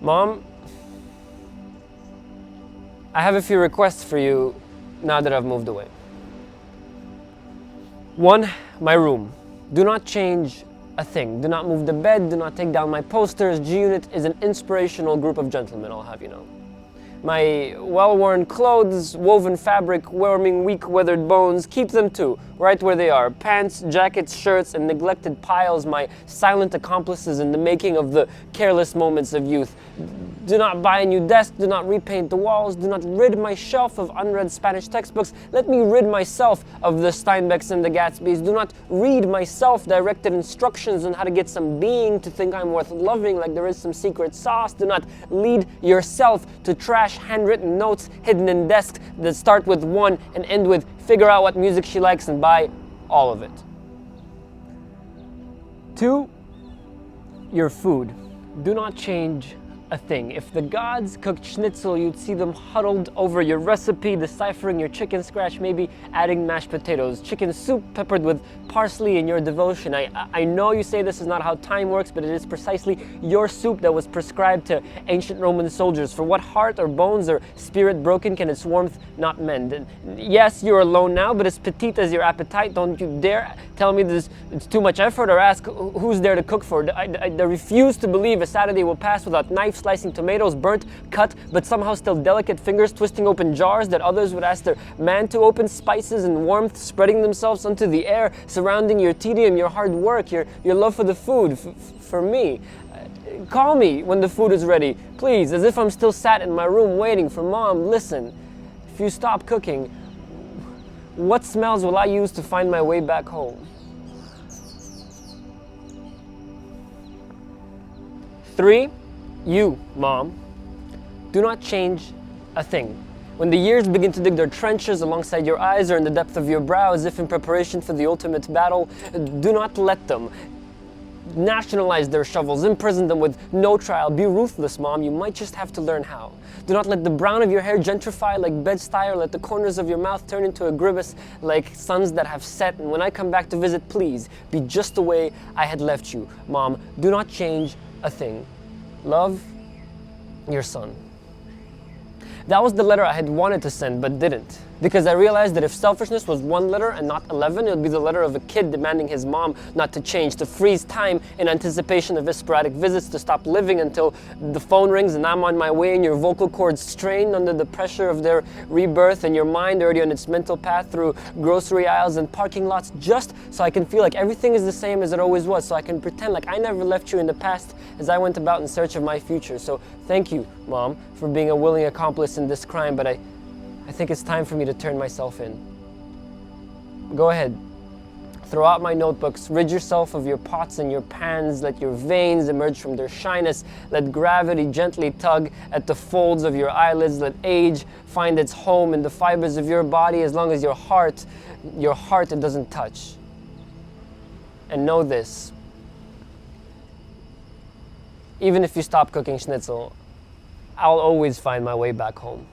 Mom, I have a few requests for you now that I've moved away. 1, my room. Do not change a thing. Do not move the bed. Do not take down my posters. G-Unit is an inspirational group of gentlemen, I'll have you know. My well-worn clothes, woven fabric, warming weak-weathered bones, keep them too, right where they are. Pants, jackets, shirts, and neglected piles, my silent accomplices in the making of the careless moments of youth. Do not buy a new desk, do not repaint the walls, do not rid my shelf of unread Spanish textbooks. Let me rid myself of the Steinbecks and the Gatsbys. Do not read my self-directed instructions on how to get some being to think I'm worth loving like there is some secret sauce. Do not lead yourself to trash handwritten notes hidden in desks that start with 1 and end with figure out what music she likes and buy all of it. 2, your food. Do not change a thing. If the gods cooked schnitzel, you'd see them huddled over your recipe, deciphering your chicken scratch, maybe adding mashed potatoes, chicken soup peppered with parsley in your devotion. I know you say this is not how time works, but it is precisely your soup that was prescribed to ancient Roman soldiers. For what heart or bones or spirit broken can its warmth not mend? And yes, you're alone now, but as petite as your appetite, don't you dare tell me it's too much effort or ask who's there to cook for. I refuse to believe a Saturday will pass without knife slicing tomatoes, burnt, cut, but somehow still delicate fingers twisting open jars that others would ask their man to open, spices and warmth spreading themselves onto the air, surrounding your tedium, your hard work, your love for the food, for me. Call me when the food is ready, please, as if I'm still sat in my room waiting for Mom. Listen, if you stop cooking, what smells will I use to find my way back home? 3, you, Mom, do not change a thing. When the years begin to dig their trenches alongside your eyes or in the depth of your brow as if in preparation for the ultimate battle, do not let them. Nationalize their shovels, imprison them with no trial. Be ruthless, Mom, you might just have to learn how. Do not let the brown of your hair gentrify like Bed-Stuy, or let the corners of your mouth turn into a grimace like suns that have set. And when I come back to visit, please, be just the way I had left you. Mom, do not change a thing. Love, your son. That was the letter I had wanted to send but didn't, because I realized that if selfishness was 1 letter and not 11, it would be the letter of a kid demanding his mom not to change, to freeze time in anticipation of his sporadic visits, to stop living until the phone rings and I'm on my way and your vocal cords strained under the pressure of their rebirth and your mind already on its mental path through grocery aisles and parking lots, just so I can feel like everything is the same as it always was, so I can pretend like I never left you in the past as I went about in search of my future. So thank you, Mom, for being a willing accomplice in this crime, but I think it's time for me to turn myself in. Go ahead. Throw out my notebooks. Rid yourself of your pots and your pans. Let your veins emerge from their shyness. Let gravity gently tug at the folds of your eyelids. Let age find its home in the fibers of your body as long as your heart it doesn't touch. And know this. Even if you stop cooking schnitzel, I'll always find my way back home.